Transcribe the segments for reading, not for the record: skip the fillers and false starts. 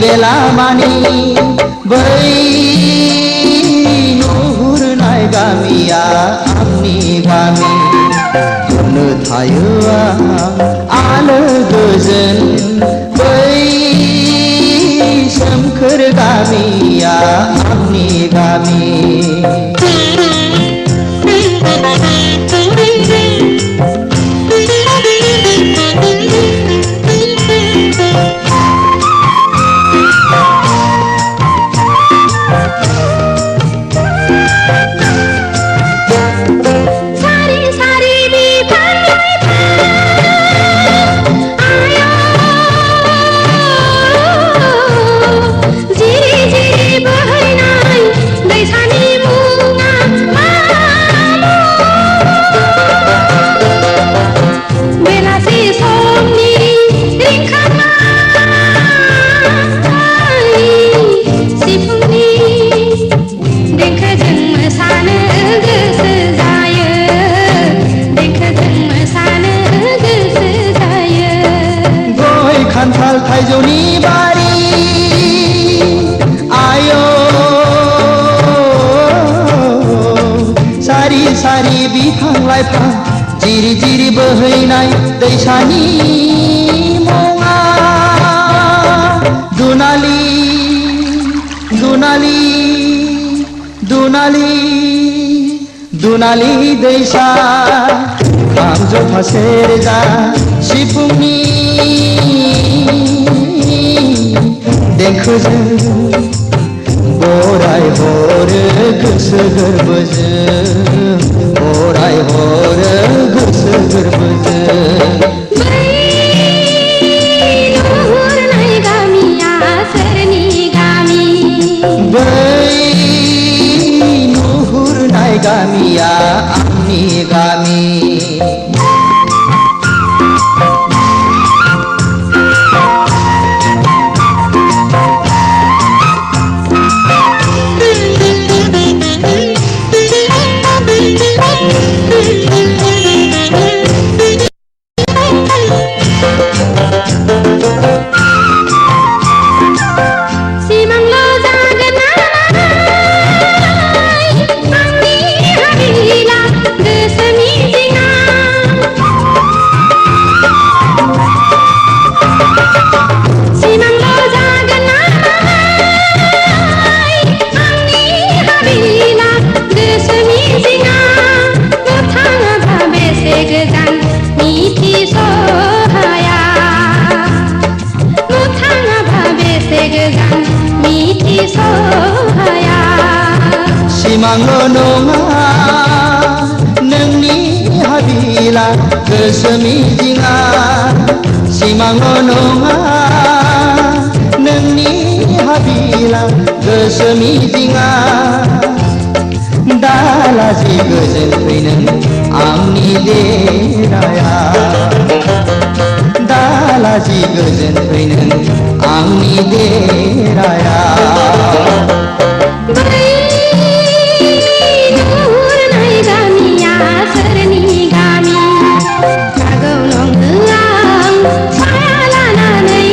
बेला मानि बै नुहुरनाय गामिया आंनि गामि बुंनो थायो आलो गोजोन बै सोमखोर गामिया आंनि गामि खान्थाल थाइजौनि बारि आयो सारि सारि बिफां लाइफां जिरि जिरि बोहैनाय दैसानि मुङा दुनालि दुनालि दुनालि दुनालि दैसा खाम जथा सेरजा सिफुंनि देंखोजों बराय हरो गोसो गोरबोजों बराय हरो गोसो गोरबोजों बै नुहुरनाय गामिया सोरनि गामि बै नुहुरनाय गामिया आंनि गामि सिमांल' नङा नोंनि हाबिला गोसो मिजिङा सिमांल' नङा नोंनि हाबिला गोसो मिजिङा दालाजि गोजोन फैनो आंनि देराया दालाजि गोजोन फैनो आंनि देराया सोरनि गामि जागौलं आं साया लानानै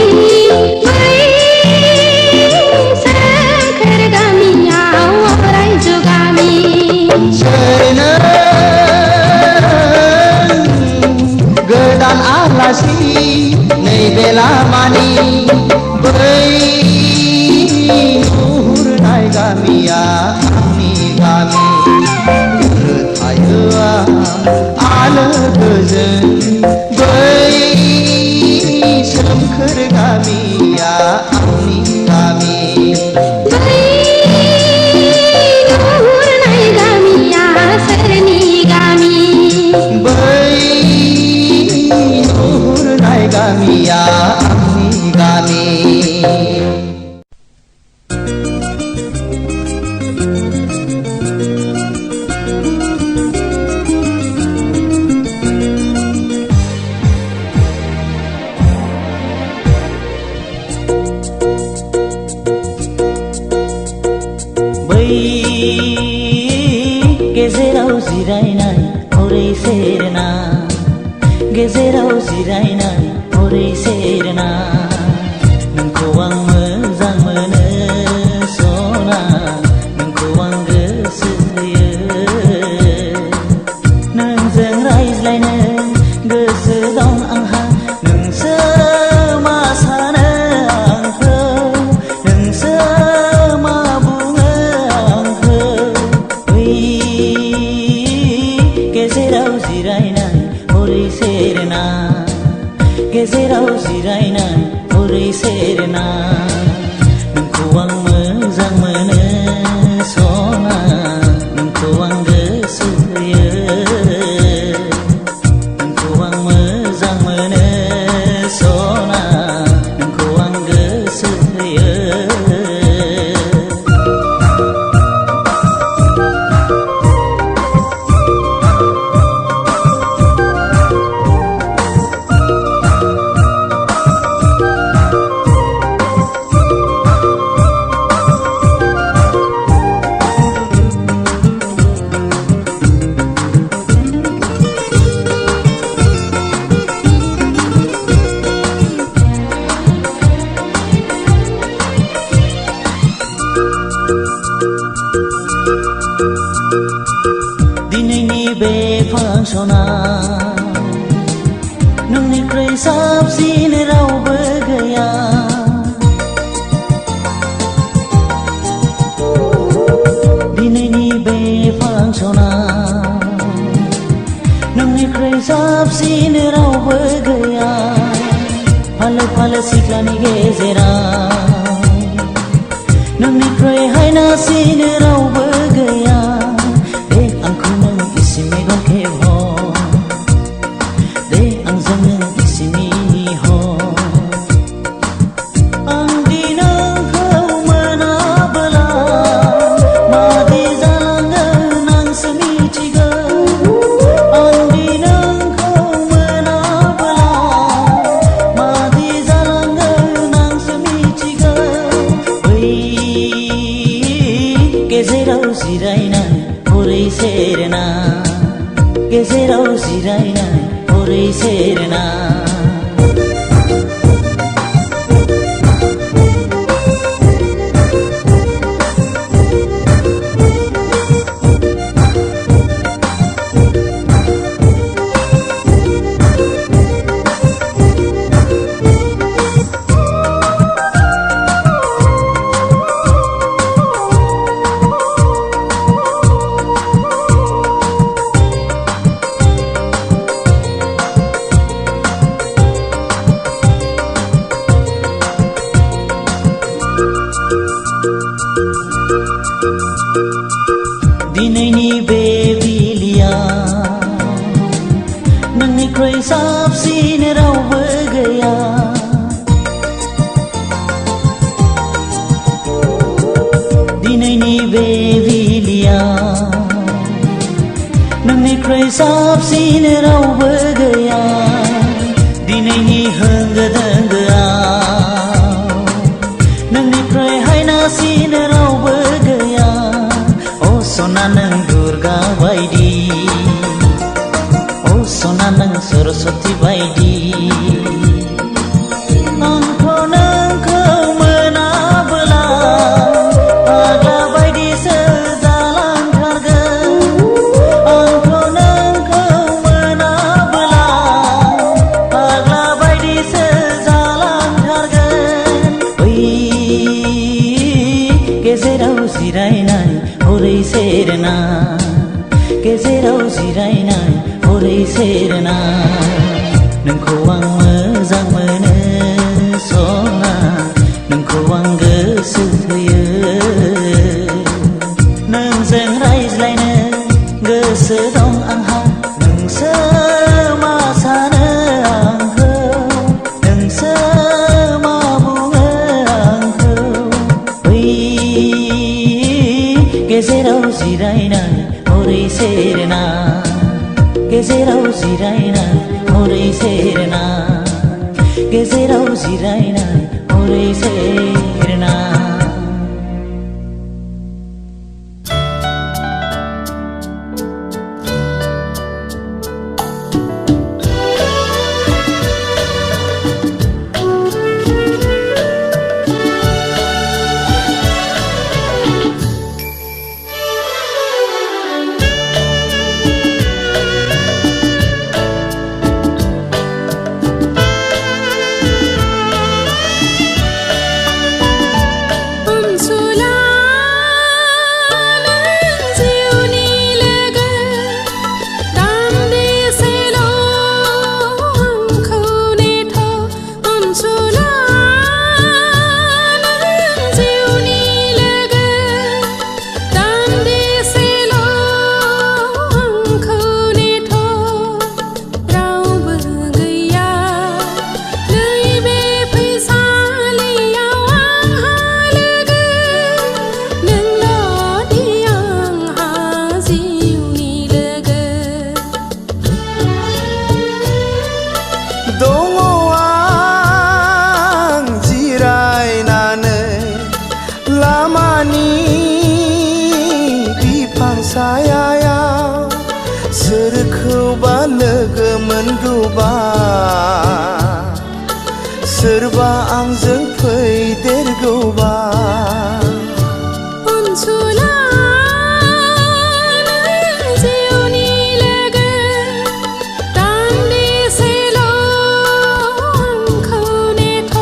बै सोमखोर गामियाव रायजो गामि सोरनो गोदान आलासि नैबे लामानि बै नुहुरनाय गामिया आंनि गामि थायो आलो गोजोन बै सोमखोर गामिया आंनि गामि बै नुहुरनाय गामिया सोरनि गामि बै नुहुरनाय गामिया आंनि गामि मोजां मोनो सना नोंखौ आं गोसो होयो नोंखौ आं मोजां मोनो सना नोंखौ आं गोसो होयो दिनैनि बे फांसनाव नोंनिख्रुइ साबसिन रावबो गैया दिनैनि बे फांसनाव नोंनिख्रुइ साबसिन रावबो गैया फालो फालो सिख्लानि गेजेराव नोंनिख्रुइ हायनासिन रावबो गैया आंखौ नों इसे मेगन खेबह दे आंजों नों इसे मिनिह आंदि नोंखौ मोनाबोला मादि जालांगोन आंसो मिथिगौ आंदि नोंखौ मोनाबोला मादि जालांगोन आंसो मिथिगौ बै गेजेराव जिरायनाय हरै सेरना गेजेराव जिरायनाय हरै सेरना दिनैनि बे बिलियाव नोंनिख्रुइ साबसिन रावबो गैया दिनैनि बे बिलियाव नोंनिख्रुइ साबसिन रावबो गैया दिनैनि होंगो दोंगोआव नोंनिख्रुइ हायनासिन रावबो गैया सना नों दुर्गा बायदि सना नों सरस्वती बायदि आंखौ नोंखौ मोनाबोला फाग्ला बायदिसो जालांथारगोन आंखौ नोंखौ मोनाबोला फाग्ला बायदिसो जालांथारगोन बै गेजेराव जिरायनाय हरै सेरना गेजेराव जिरायनाय हरै सेरना नोंखौ आं मोजां मोनो सना नोंखौ आं गोसो होयो नोंजों रायज्लायनो गोसो दं आंहा नोंसो मा सानो आंखौ नोंसो मा बुङो आंखौ बै गेजेराव जिरायनाय हरै सेरना गेजेराव जिरायनाय हरै सेरना गेजेराव जिरायनाय हरै सेरना लामानि बिफां सायायाव सोरखौबा लोगो मोनगौबा सोरबा आंजों फैदेरगौबा अनसुला जिउनि लोगो दान्दिसेल' आंखौ नेथ'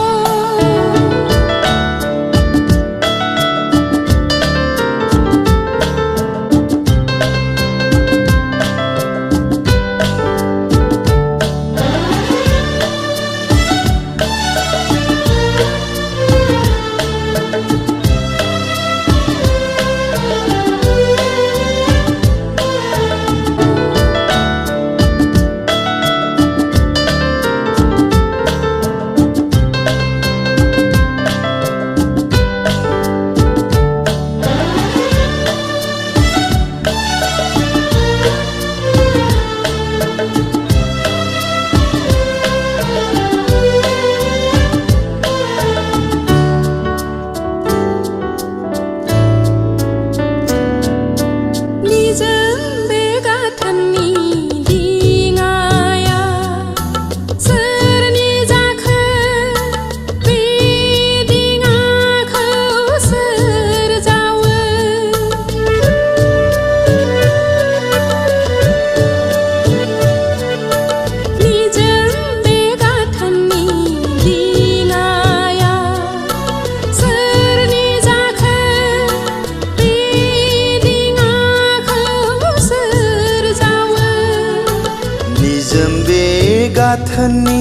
गाथोननि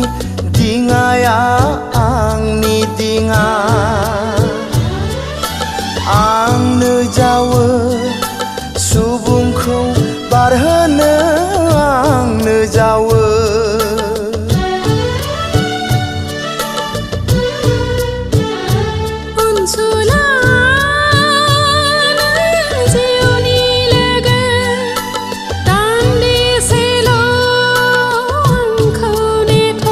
दिङाया आंनि दिङा आंनो जावो सुबुंखौ बारहोनो आंनो जावो अनसुला जिउनि लोगो दान्दिसेल' आंखौ नेथ'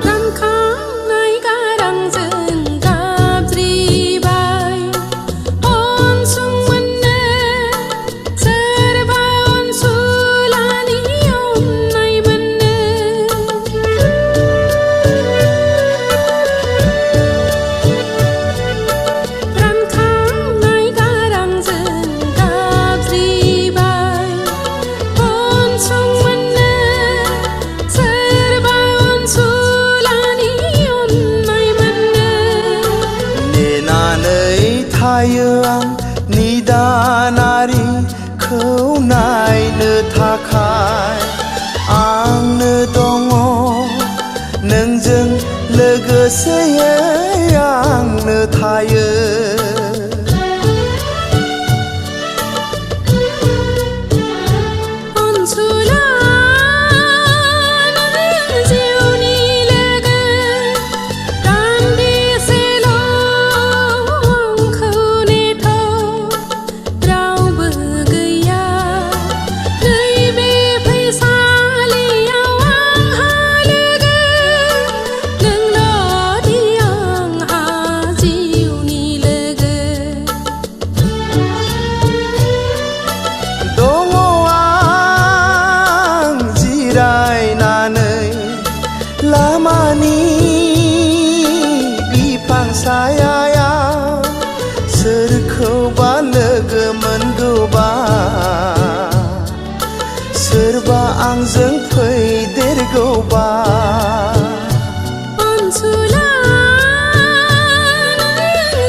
गानखांनाय गारांजों गाबज्रिबाय अनसुंमोननो सोरबा अनसुलानि अननाय मोननो गानखांनाय गारांजों गाबज्रिबाय अनसुंमोननो सोरबा अनसुलानि अननाय मोननो नेनानै थायो आं निदानारिखौ नायनो थाखाय आंनो दङ नोंजों लोगोसेयै आंनो थायो अनसुला जिउनि लोगो दान्दिसेल' आंखौ नेथ' रावबो गैया नैबे फैसालियाव आंहा लोगो नोंल' दि आंहा जिउनि लोगो दङ आं जिरायनानै लामानि बिफां सायायाव सोरखौबा लोगो मोनगौबा सोरबा आंजों फैदेरगौबा अनसुला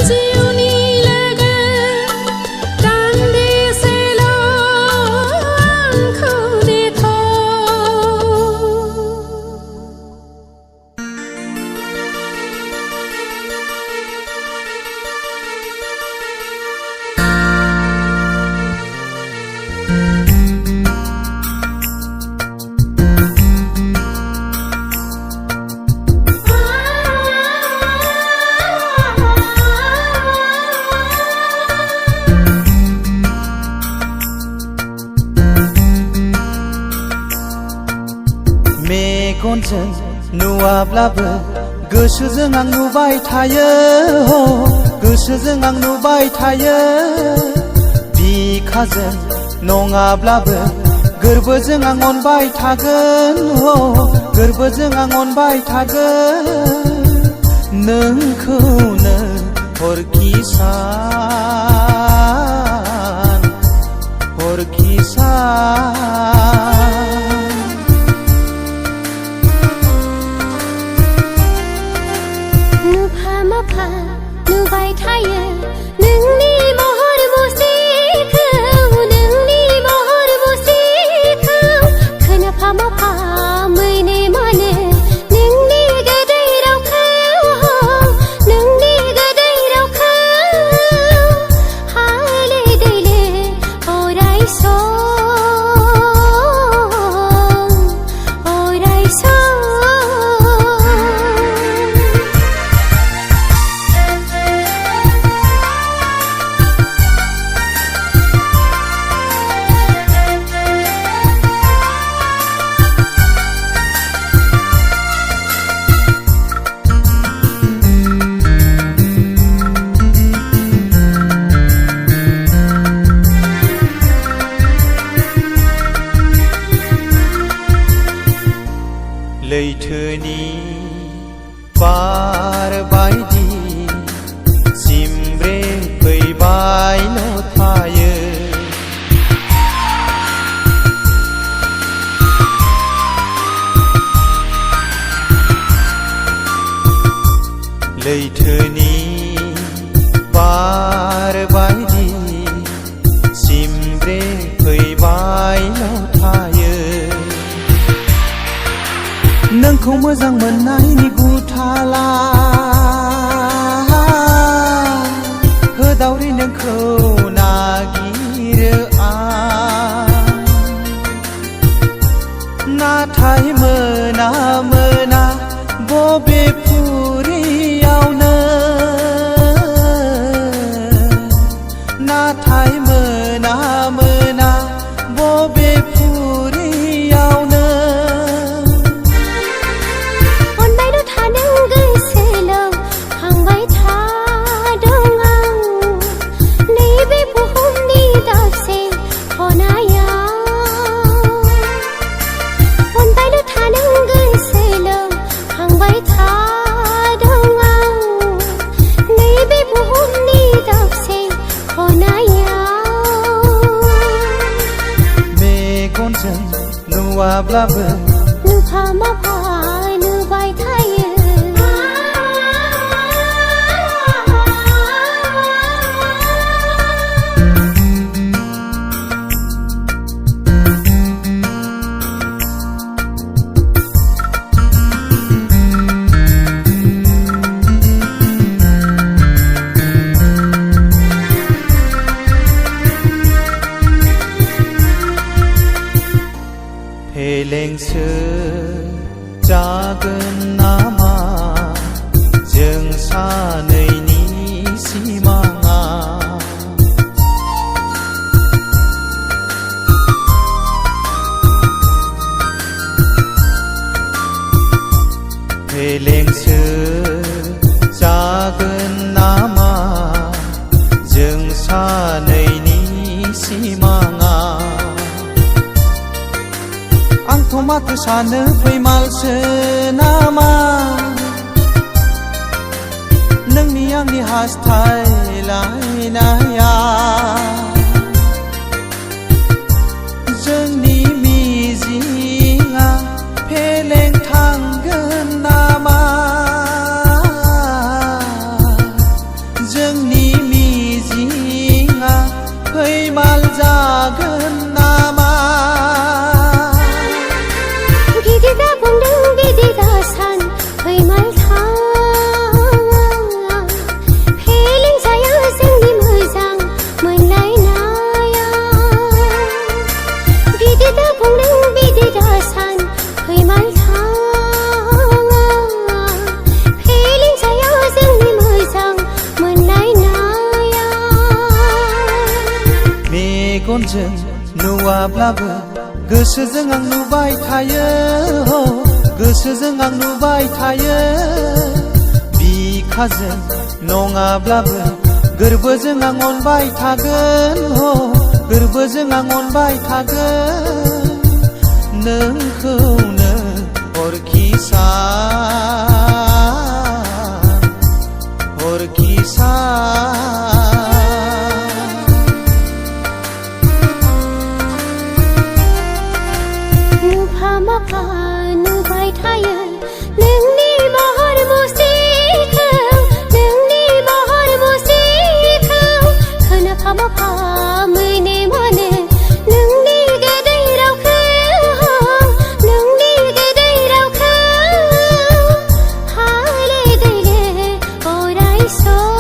जिउनि लोगो दान्दिसेल' आंखौ नेथ' मेगनजों नुवाब्लाबो गोसोजों आं नुबाय थायो गोसोजों आं नुबाय थायो बिखाजों नङाब्लाबो गोरबोजों आं अनबाय थागोन गोरबोजों आं अनबाय थागोन नोंखौनो हरखि सान नुफा माफा नुबाय थायो नोंनि महर मुस्रिखौ नोंनि महर मुस्रिखौ खोनाफा माफा मैने मानो नोंनि गोदै रावखौ नोंनि गोदै रावखौ हालो दैलो अराय सम लैथोनि बार बायदि सिमब्रे फैबायल' थायो लैथोनि बार बायदि सिमब्रे फैबायल' थायो नोंखौ मोजां मोननायनि गुथाला होदावरि नोंखौ नागिरो आं नाथाय मोना मोना बबे फुरियावनो नाथाय मोना मोना बबे फुरियावनो नुवाब्लाबो नुफा माफा नुबाय थायो फेलेंसो जागोन नामा जों सानैनि सिमाङा फेलेंसो जागोन नामा जों सानैनि सिमाङा आंथ' माथो सानो फैमालसो नामा नोंनि आंनि हास्थायलायनाया जोंनि मिजिङा फेलें थांगोन नामा जोंनि मिजिङा फैमाल जागोन नामा गिदिरा बुंदों गिदिरा सान फैमाल फेलें जाया जोंनि मोजां मोनलायनाया गिदिरा बुंदों गिदिरा सान फैमाल फेलें जाया जोंनि मोजां मोनलायनाया मेगनजों नुवाब्लाबो गोसोजों आं नुबाय थायो गोसोजों आं नुबाय थायो बिखाजों नङाब्लाबो गोरबोजों आं अनबाय थागोन गोरबोजों आं अनबाय थागोन नोंखौनो अरखि सान नुफा नुबाय थायो नोंनि महर मुस्रिखौ नोंनि महर मुस्रिखौ खोनाफा मोफा मोने मोनो नोंनि गोदै रावखौ नोंनि गोदै रावखौ हाले दैले अराय सम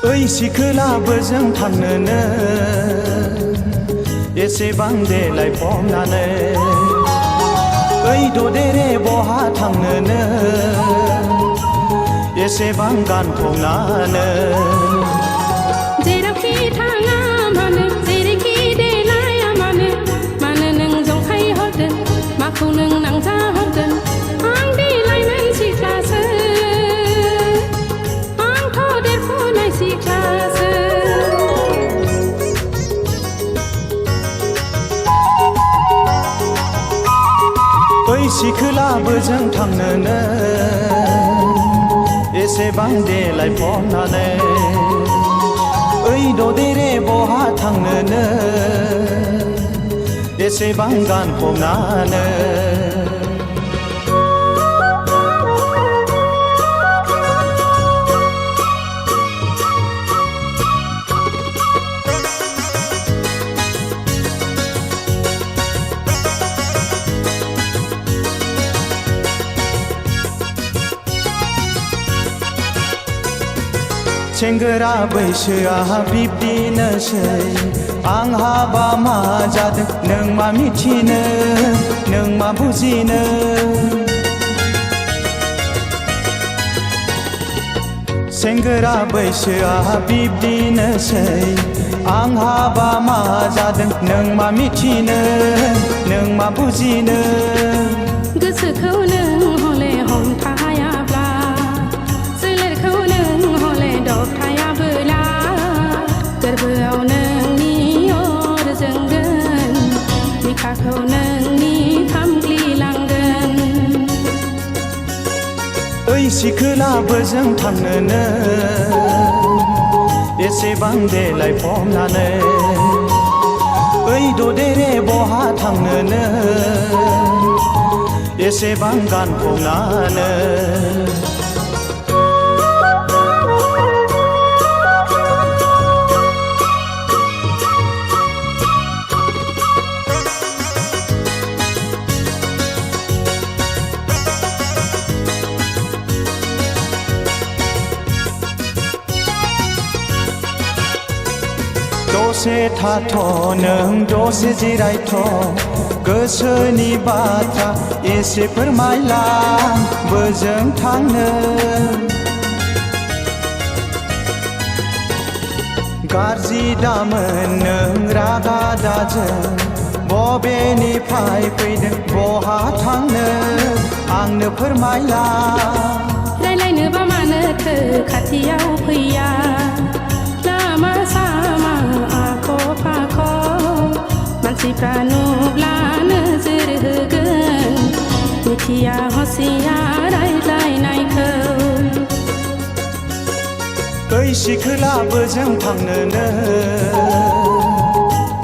ओइ सिखोलाबो जों थांनोनो एसेबां देलाय फमनानै ओइ ददेरे बहा थांनोनो एसेबां गानफबनानै जेरावखि थाङा मानो जेरैखि देलाया मानो नों जंखाय हरदों माखौ नों नांजा हरदों आं देलायमोन सिख्लासो आंथ' देरफुनाय सिख्लासो ओइ सिखोलाबो जों थांनोनो एसेबां देलाय फमनानै ओइ ददेरे बहा थांनोनो एसेबां गानफबनानै सेंग्रा बैसोआ बिब्दिनोसै आं हाबा मा जादों नों मा मिथिनो नों मा बुजिनो सेंग्रा बैसोआ बिब्दिनोसै आं हाबा मा जादों नों मा मिथिनो नों मा बुजिनो गोसोखौ नों हले हमथायाब्ला सोलेरखौ नों हले दबथायाबोला गोरबोआव नोंनि अर जोंगोन बिखाखौ नोंनि खामग्लिलांगोन ओइ सिखोलाबो जों थांनोनो एसेबां देलाय फमनानै ओइ ददेरे बहा थांनोनो एसेबां गानफबनानै दसे थाथ' नों दसे जिरायथ' गोसोनि बाथ्रा एसे फोरमायलां बोजों थांनो गाज्रि दामोन नों रागा दाजों बबेनिफ्राय फैदों बहा थांनो आंनो फोरमायलां रायलायनोबा मानोथो खाथियाव फैया लामा सामा आख' फाख' मानसिफ्रा नुब्ला नोजोर होगोन मिथिया हसिया रायज्लायनायखौ ओइ सिखोलाबो जों थांनोनो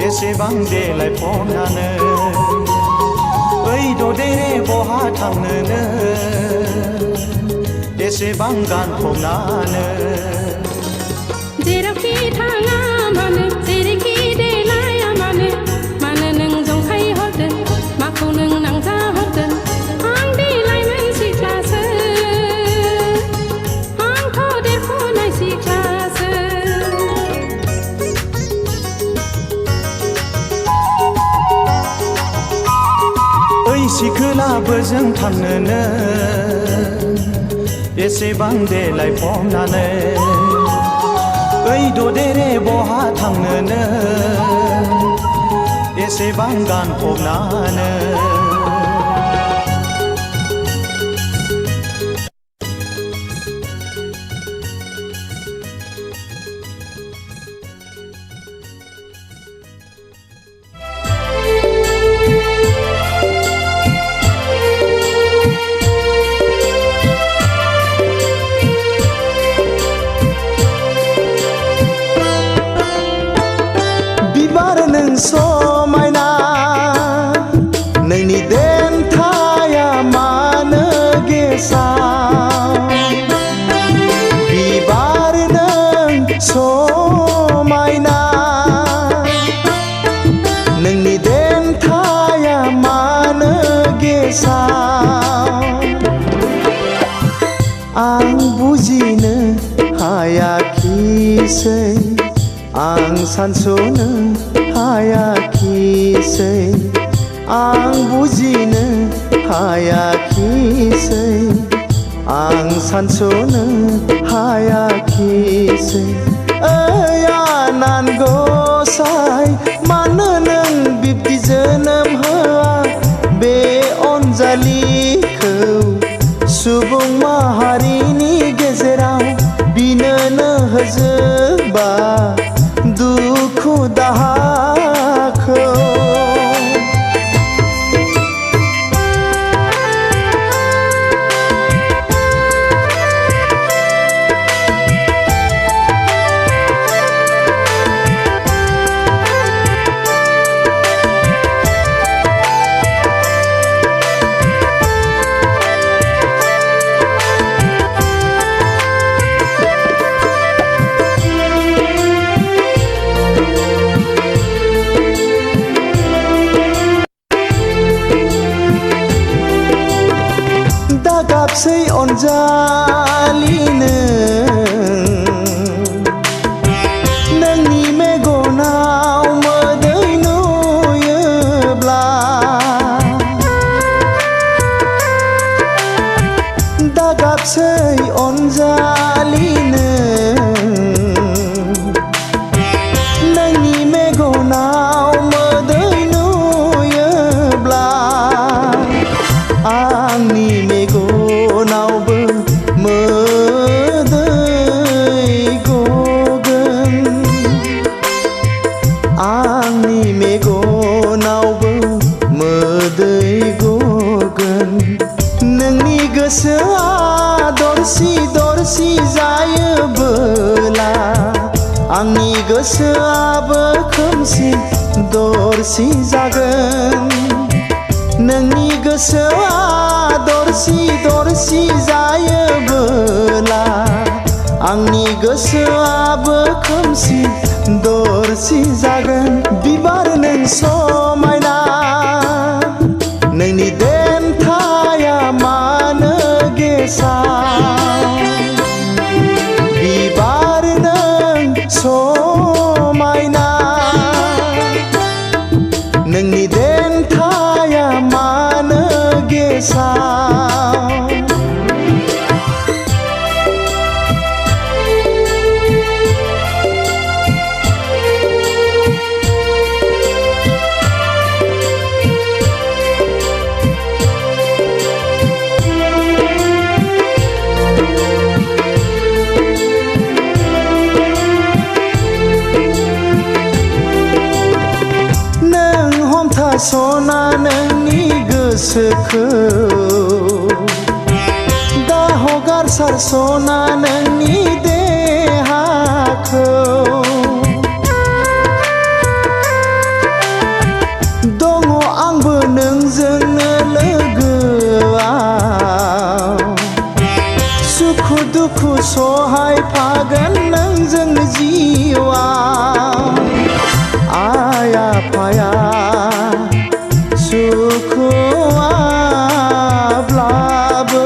एसेबां देलाय फमनानै ओइ ददेरे बहा थांनोनो एसेबां गानफबनानै जेरावखि थाङा मानो जेरैखि देलाया मानो नों जंखाय हरदों माखौ नों नांजा हरदों आं देलायमोन सिखोलाबो जों थांनोनो एसेबां देलायफबनानै ओइ ददेरे बहा थांनोनो एसेबां गानफबनानै समायना नोंनि देन्थाया मानो गेसाव बिबार नों समायना नोंनि देन्थाया मानो गेसाव आं बुजिनो हायाखिसै आं सानस'नो हायाखिसै आं बुजिनो हायाखिसै आं सानस'नो हायाखिसै ओइ आनान गसाइ मानो नों बिब्दि जोनोम होआ बे अनजालिखौ सुबुं माहारिनि गेजेराव बिनोनो होजोबा दुखु दाहाखौ दागाबसै अनजालिनो नोंनि मेगनाव मोदै नुयोब्ला दागाबसै अनजालिनो नोंनि मेगनाव मोदै नुयोब्ला आंनि मेगनावबो मोदै गगोन आंनि मेगनावबो मोदै गगोन नोंनि गोसोआ दरसि दरसि जायोबोला आंनि गोसोआबो खोमसि दरसि जागोन नोंनि गोसोआ दरसि दरसि जायोबोला आंनि गोसोआबो खोमसि दरसि जागोन बिबार नों समायना नोंनि देन्थाया मानो गेसाव बिबार नों समायना नोंनि देन्थाया मानो गेसाव सना नोंनि गोसोखौ दा हगार सारसना नोंनि देहाखौ दङ आंबो नोंजोंनो लोगोआव सुखु दुखु सहायफागोन नोंजों जिउआव आय आफाया सुखुआब्लाबो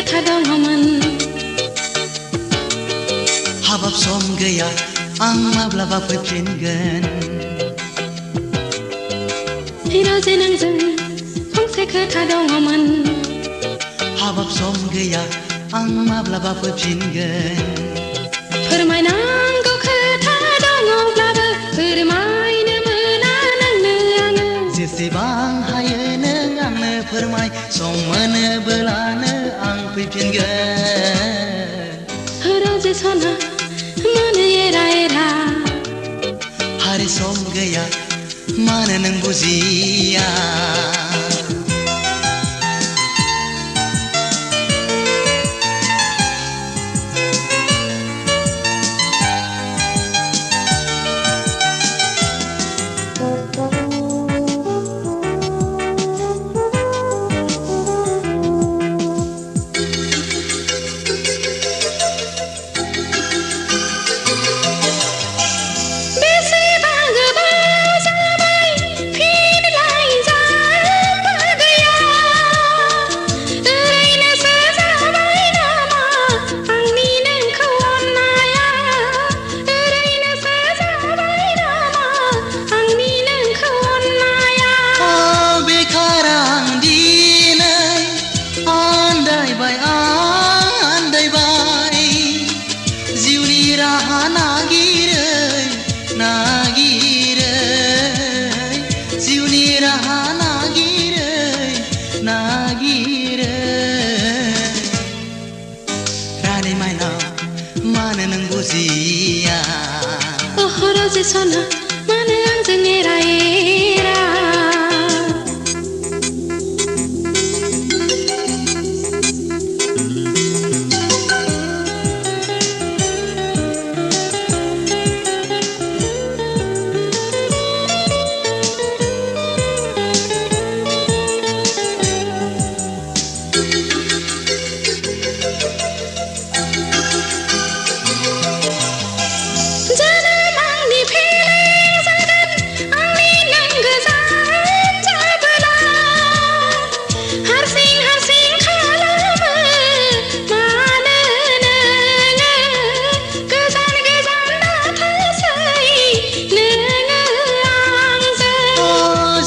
खोथा दङमोन हाबाब सम गैया आं माब्लाबा फैफिनगोन हिरोजे नोंजों फंसे खोथा दङमोन हाबाब सम गैया आं माब्लाबा फैफिनगोन फोरमायनांगौ खोथा दङब्लाबो फोरमायनो मोना नोंनो आङो जेसेबां हायो नों आंनो फोरमाय सम मोनोब्लानो आं फैफिनगोन रोजे सना मानो एरा एरा हारे सम गैया मानो नों बुजिया रोजे सना मानो आंजों एरा एरा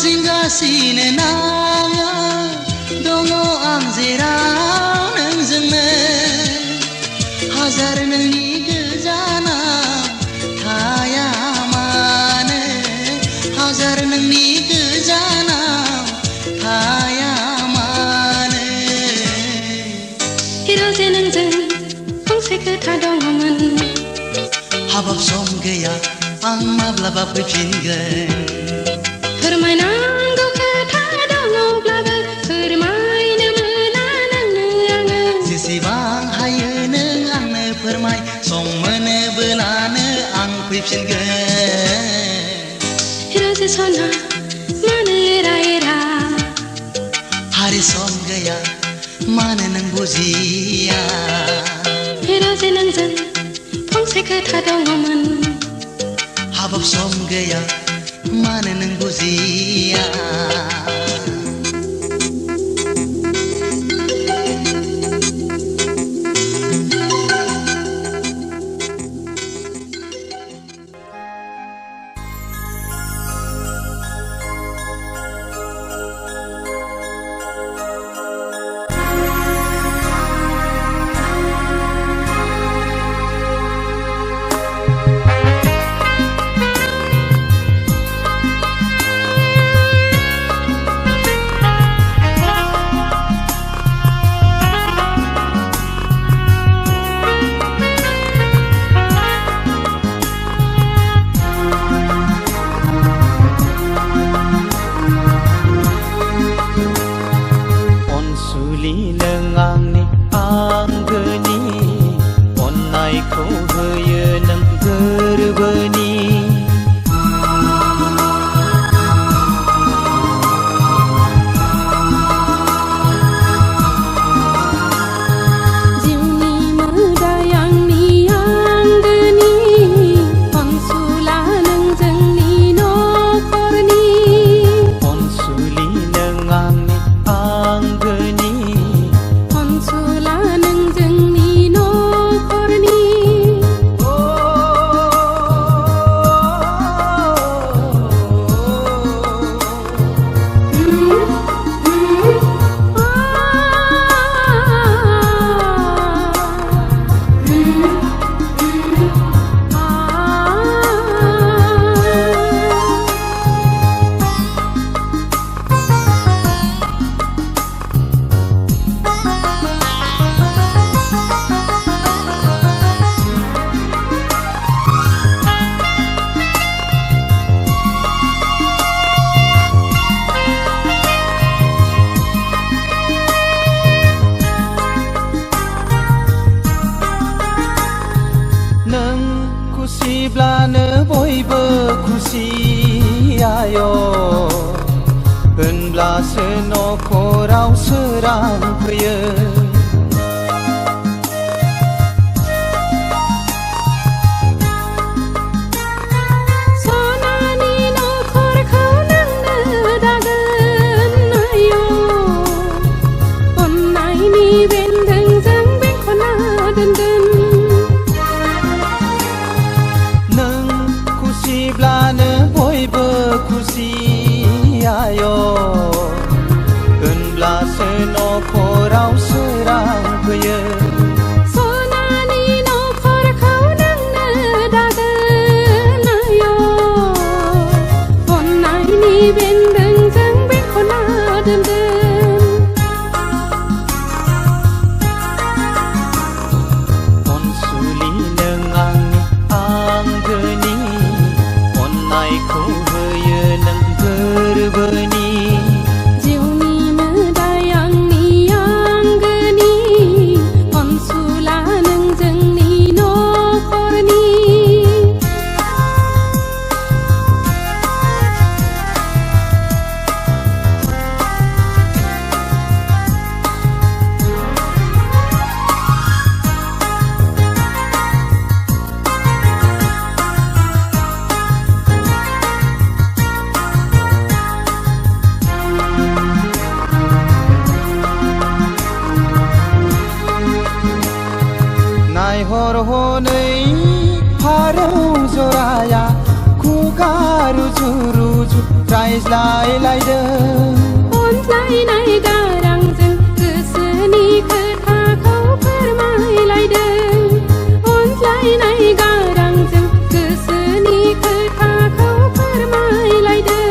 जिंगासिनो नाङा दङ आं जेराव नोंजोंनो हाजार नोंनि गोजानाव थाया मानो हाजार नोंनि गोजानाव थाया मानो हिरोजे नोंजों फंसे खोथा दङमोन हाबाब सम गैया आं माब्लाबा फैफिनगोन फोरमायनांगौ खोथा दङब्लाबो फोरमायनो मोना नोंनो आङो जेसेबां हायो नों आंनो फोरमाय सम मोनोब्लानो आं फैफिनगोन रोजे सना मानो एरा एरा हारे सम गैया मानो नों बुजिया रोजे नोंजों फंसे खोथा दङमोन हाबाब सम गैया मानो नों बुजिया अनसुला खुसिब्लानो बयबो खुसि आय होनब्लासो नखराव सोरां फैयो खुसिब्लानो बयबो खुसि आय होनब्लासो नखराव सोरां फैयो सनानि नखरखौ नोंनो दागोन आय अननायनि बेन्दोंजों बेंखना दोनगोन अनसुलि नों आंनि आंगोनि अननायखौ होयो नों गोरबोनि जिउनि मोदाय आंनि आंगोनि अनसुला नों जोंनि नखरनि नायहर हनै फारौ जराया खुगा रुजु रुजु रायज्लायलायदों अनज्लायनाय गारांजों गोसोनि खोथाखौ फोरमायलायदों अनज्लायनाय गारांजों गोसोनि खोथाखौ फोरमायलायदों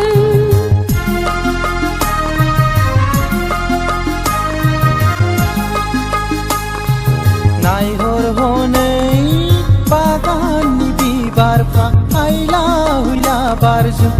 नायहर हनै बागाननि बिबारफ्रा हायला हुइला बारजों